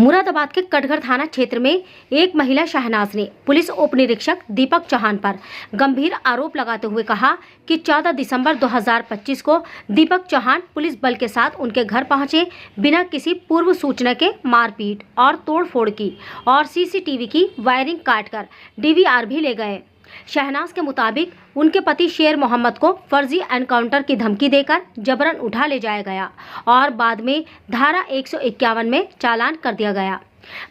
मुरादाबाद के कटघर थाना क्षेत्र में एक महिला शहनाज ने पुलिस उप निरीक्षक दीपक चौहान पर गंभीर आरोप लगाते हुए कहा कि 14 दिसंबर 2025 को दीपक चौहान पुलिस बल के साथ उनके घर पहुंचे, बिना किसी पूर्व सूचना के मारपीट और तोड़फोड़ की और सीसीटीवी की वायरिंग काटकर डीवीआर भी ले गए। शहनाज के मुताबिक उनके पति शेर मोहम्मद को फर्जी एनकाउंटर की धमकी देकर जबरन उठा ले जाया गया और बाद में धारा 151 में चालान कर दिया गया।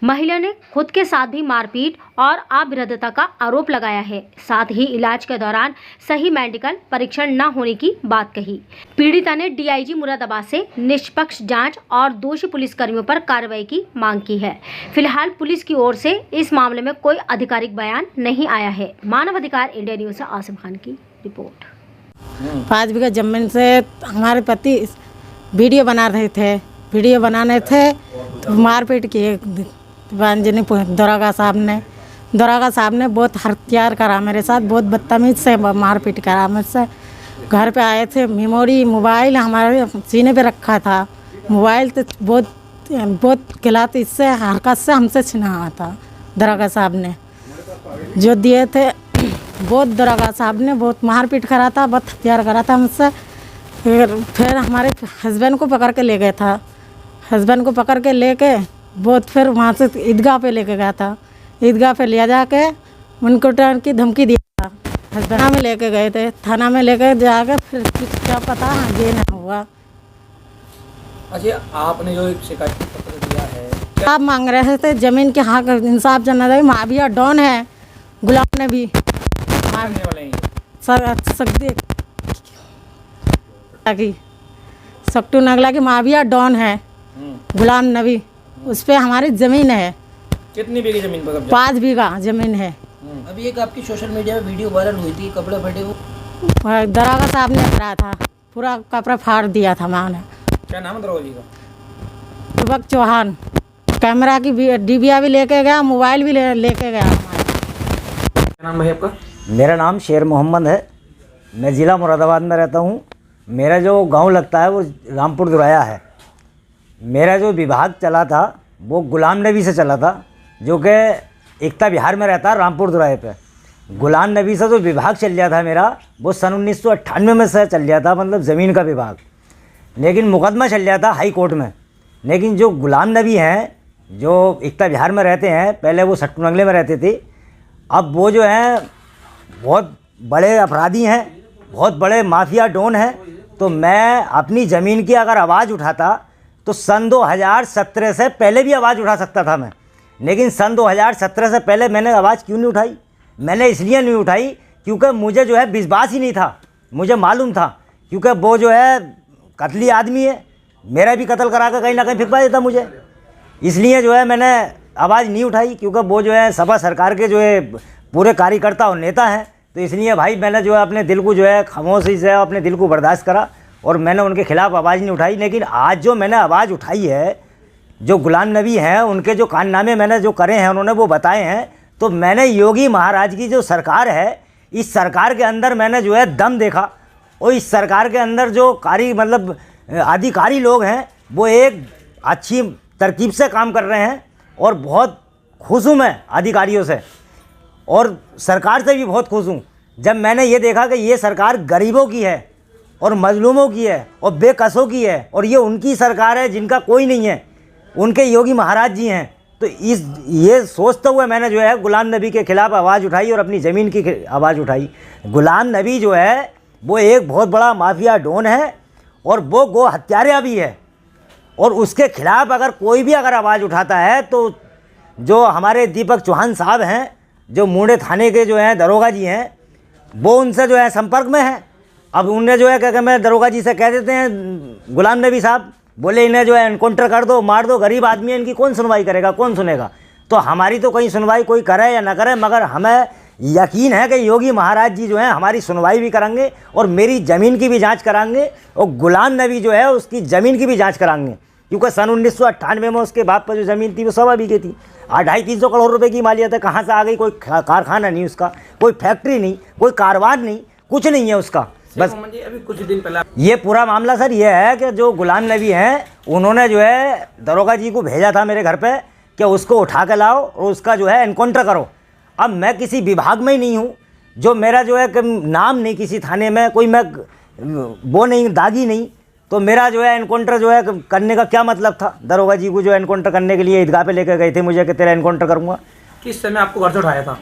महिला ने खुद के साथ भी मारपीट और अभद्रता का आरोप लगाया है। साथ ही इलाज के दौरान सही मेडिकल परीक्षण न होने की बात कही। पीड़िता ने डीआईजी मुरादाबाद से निष्पक्ष जांच और दोषी पुलिसकर्मियों पर कार्रवाई की मांग की है। फिलहाल पुलिस की ओर से इस मामले में कोई आधिकारिक बयान नहीं आया है। मानव अधिकार इंडिया न्यूज से आसिम खान की रिपोर्ट। 5 बीघा जमीन से हमारे पति वीडियो बना रहे थे, वीडियो बनाने थे तो मारपीट किए दरोगा साहब ने बहुत हत्यार करा मेरे साथ, बहुत बदतमीज से मारपीट करा मुझसे। घर पे आए थे, मेमोरी मोबाइल हमारे सीने पे रखा था, मोबाइल तो बहुत गलत इससे हरकत से हमसे छीना था। दरोगा साहब ने जो दिए थे, बहुत दरोगा साहब ने बहुत मारपीट करा था, बहुत हत्यार करा था मुझसे। फिर हमारे हस्बैंड को पकड़ के ले गया था, हस्बैंड को पकड़ के लेके बहुत फिर वहाँ से ईदगाह पे लेके गया था। ईदगाह पे ले जाके उनको टर्न की धमकी दिया था। थाना में लेके गए थे, थाना में लेके जाके फिर क्या पता ये ना हुआ। अच्छा, आपने जो एक शिकायत पत्र दिया है, आप मांग रहे थे जमीन के हक इंसाफ जनता दे। माविया डॉन है, गुलाम नबी सक्टू नगला की माविया डॉन है, गुलाम नबी, उस पे हमारी ज़मीन है। कितनी बीघी ज़मीन पर? 5 बीघा ज़मीन है। अभी एक आपकी सोशल मीडिया में वीडियो वायरल हुई थी, कपड़े फटे हुए, दरोगा साहब ने कराया था, पूरा कपड़ा फाड़ दिया था मैंने। क्या नाम है दरोगा जी का? दीपक चौहान। कैमरा की डीवीआर भी लेके गया, मोबाइल भी लेके गया हमारा। क्या नाम है आपका? मेरा नाम शेर मोहम्मद है, मैं ज़िला मुरादाबाद में रहता हूँ। मेरा जो गांव लगता है वो रामपुर दुराया है। मेरा जो विभाग चला था वो गुलाम नबी से चला था, जो कि एकता बिहार में रहता है, रामपुर दुराए पे। गुलाम नबी से जो विभाग चल गया था मेरा, वो सन 1998 में से चल गया था, मतलब ज़मीन का विभाग। लेकिन मुकदमा चल गया था हाई कोर्ट में। लेकिन जो गुलाम नबी हैं, जो एकता बिहार में रहते हैं, पहले वो सट्टू नगले में रहते थे, अब वो जो हैं बहुत बड़े अपराधी हैं, बहुत बड़े माफिया डॉन हैं। तो मैं अपनी ज़मीन की अगर आवाज़ उठाता तो सन 2017 से पहले भी आवाज़ उठा सकता था मैं। लेकिन सन 2017 से पहले मैंने आवाज़ क्यों नहीं उठाई? मैंने इसलिए नहीं उठाई क्योंकि मुझे जो है विश्वास ही नहीं था। मुझे मालूम था क्योंकि वो जो है कतली आदमी है, मेरा भी कत्ल करा कर कहीं ना कहीं फिकवा देता मुझे। इसलिए जो है मैंने आवाज़ नहीं उठाई, क्योंकि वो जो है सपा सरकार के जो है पूरे कार्यकर्ता और नेता हैं। तो इसलिए भाई मैंने जो है अपने दिल को जो है खामोशी से अपने दिल को बर्दाश्त करा और मैंने उनके खिलाफ़ आवाज़ नहीं उठाई। लेकिन आज जो मैंने आवाज़ उठाई है, जो गुलाम नबी हैं, उनके जो काननामे मैंने जो करे हैं, उन्होंने वो बताए हैं, तो मैंने योगी महाराज की जो सरकार है, इस सरकार के अंदर मैंने जो है दम देखा। और इस सरकार के अंदर जो मतलब अधिकारी लोग हैं, वो एक अच्छी तरकीब से काम कर रहे हैं और बहुत खुश हूँ मैं अधिकारियों से और सरकार से भी बहुत खुश हूँ। जब मैंने ये देखा कि ये सरकार गरीबों की है और मजलूमों की है और बेकसों की है, और ये उनकी सरकार है जिनका कोई नहीं है, उनके योगी महाराज जी हैं। तो ये सोचते हुए मैंने जो है गुलाम नबी के ख़िलाफ़ आवाज़ उठाई और अपनी ज़मीन की आवाज़ उठाई। गुलाम नबी जो है वो एक बहुत बड़ा माफिया डॉन है और वो गो हत्यारा भी है, और उसके खिलाफ़ अगर कोई भी अगर आवाज़ उठाता है तो जो हमारे दीपक चौहान साहब हैं, जो मुंडे थाने के जो हैं दरोगा जी हैं, वो उनसे जो है संपर्क में है। अब उन्हें जो है क्या मैं दरोगा जी से कह देते हैं, गुलाम नबी साहब बोले इन्हें जो है एनकाउंटर कर दो, मार दो, गरीब आदमी है, इनकी कौन सुनवाई करेगा, कौन सुनेगा? तो हमारी तो कहीं सुनवाई कोई करे या ना करे, मगर हमें यकीन है कि योगी महाराज जी जो हैं हमारी सुनवाई भी करेंगे और मेरी ज़मीन की भी जांच कराएंगे और गुलाम नबी जो है उसकी ज़मीन की भी जांच कराएंगे। क्योंकि सन 1998 में उसके बाप पर जो ज़मीन थी वो 1.25 बीघे थी। 250-300 करोड़ रुपए की मालियत है, कहाँ से आ गई? कोई कारखाना नहीं उसका, कोई फैक्ट्री नहीं, कोई कारोबार नहीं, कुछ नहीं है उसका। बस अभी कुछ दिन पहले ये पूरा मामला सर ये है कि जो गुलाम नबी हैं, उन्होंने जो है दरोगा जी को भेजा था मेरे घर पे कि उसको उठा के लाओ और उसका जो है एनकाउंटर करो। अब मैं किसी विभाग में ही नहीं हूँ, जो मेरा जो है कि नाम नहीं किसी थाने में, कोई मैं वो नहीं, दागी नहीं, तो मेरा जो है एनकाउंटर जो है करने का क्या मतलब था। दरोगा जी को जो एनकाउंटर करने के लिए ईदगाह पे लेकर गए थे मुझे कि तेरा एनकाउंटर करूँगा। किस समय आपको घर से उठाया था?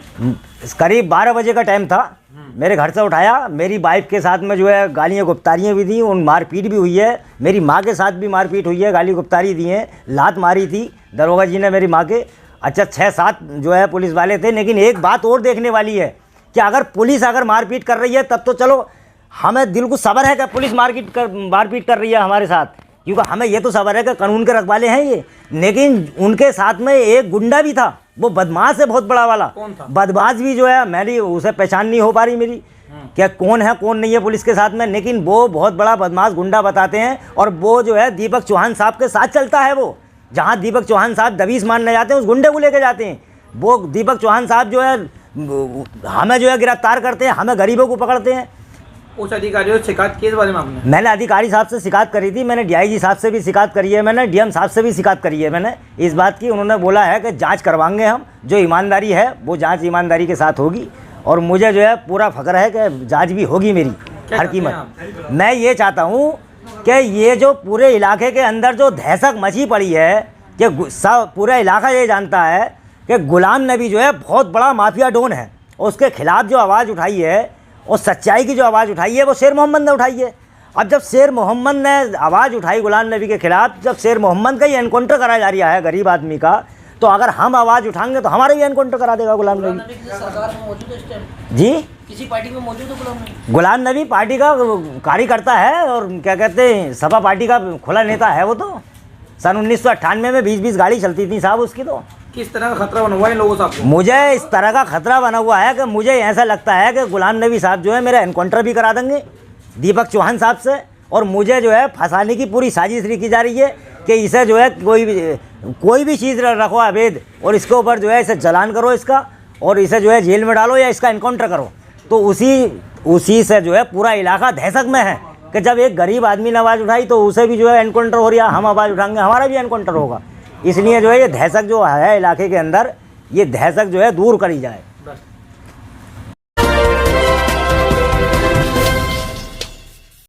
करीब 12 बजे का टाइम था, मेरे घर से उठाया। मेरी वाइफ के साथ में जो है गालियाँ गुप्तारियाँ भी दी, उन मारपीट भी हुई है। मेरी माँ के साथ भी मारपीट हुई है, गाली गुप्तारी दी है, लात मारी थी दरोगा जी ने मेरी माँ के। अच्छा 6-7 जो है पुलिस वाले थे। लेकिन एक बात और देखने वाली है कि अगर पुलिस अगर मारपीट कर रही है तब तो चलो हमें दिल को सब्र है कि पुलिस मारपीट कर रही है हमारे साथ, क्योंकि हमें ये तो सब्र है कि कानून के रखवाले हैं ये। लेकिन उनके साथ में एक गुंडा भी था, वो बदमाश है बहुत बड़ा वाला। कौन था? बदमाश भी जो है मेरी उसे पहचान नहीं हो पा रही मेरी, क्या कौन है कौन नहीं है पुलिस के साथ में, लेकिन वो बहुत बड़ा बदमाश गुंडा बताते हैं। और वो जो है दीपक चौहान साहब के साथ चलता है। वो जहाँ दीपक चौहान साहब दबीस मारने जाते हैं उस गुंडे को लेके जाते हैं। वो दीपक चौहान साहब जो है हमें जो है गिरफ्तार करते हैं, हमें गरीबों को पकड़ते हैं। उस अधिकारियों से शिकायत की इस बारे में आपने? मैंने अधिकारी साहब से शिकायत करी थी, मैंने डीआईजी साहब से भी शिकायत करी है, मैंने डीएम साहब से भी शिकायत करी है मैंने इस बात की। उन्होंने बोला है कि जांच करवाएंगे हम, जो ईमानदारी है वो जांच ईमानदारी के साथ होगी। और मुझे जो है पूरा फ़ख्र है कि जांच भी होगी मेरी हर कीमत। मैं ये चाहता हूँ कि ये जो पूरे इलाके के अंदर जो दहशत मची पड़ी है कि सब पूरा इलाका ये जानता है कि गुलाम नबी जो है बहुत बड़ा माफिया डॉन है। उसके खिलाफ जो आवाज़ उठाई है और सच्चाई की जो आवाज़ उठाई है वो शेर मोहम्मद ने उठाई है। अब जब शेर मोहम्मद ने आवाज़ उठाई गुलाम नबी के खिलाफ, जब शेर मोहम्मद का ही एनकाउंटर कराया जा रहा है गरीब आदमी का, तो अगर हम आवाज़ उठाएंगे तो हमारा भी एनकाउंटर करा देगा गुलाम नबी। सरकार में मौजूद है इस टाइम? जी, किसी पार्टी में मौजूद है गुलाम नबी? गुलाम नबी पार्टी का कार्यकर्ता है और क्या कहते हैं सपा पार्टी का खुला नेता है वो। तो सन 1998 में 20-20 गाड़ी चलती थी साहब उसकी। तो किस तरह का खतरा बना हुआ है इन लोगों से आपको? मुझे इस तरह का खतरा बना हुआ है कि मुझे ऐसा लगता है कि गुलाम नबी साहब जो है मेरा एनकाउंटर भी करा देंगे दीपक चौहान साहब से। और मुझे जो है फंसाने की पूरी साजिश की जा रही है कि इसे जो है कोई भी चीज़ रखो अवैध और इसके ऊपर जो है इसे जलान करो इसका, और इसे जो है जेल में डालो या इसका एनकाउंटर करो। तो उसी से जो है पूरा इलाका दहशत में है कि जब एक गरीब आदमी ने आवाज़ उठाई तो उसे भी जो है एनकाउंटर हो रहा है, हम आवाज़ उठाएंगे हमारा भी एनकाउंटर होगा। इसलिए जो है ये दहशत जो है इलाके के अंदर, ये दहशत जो है दूर करी जाए।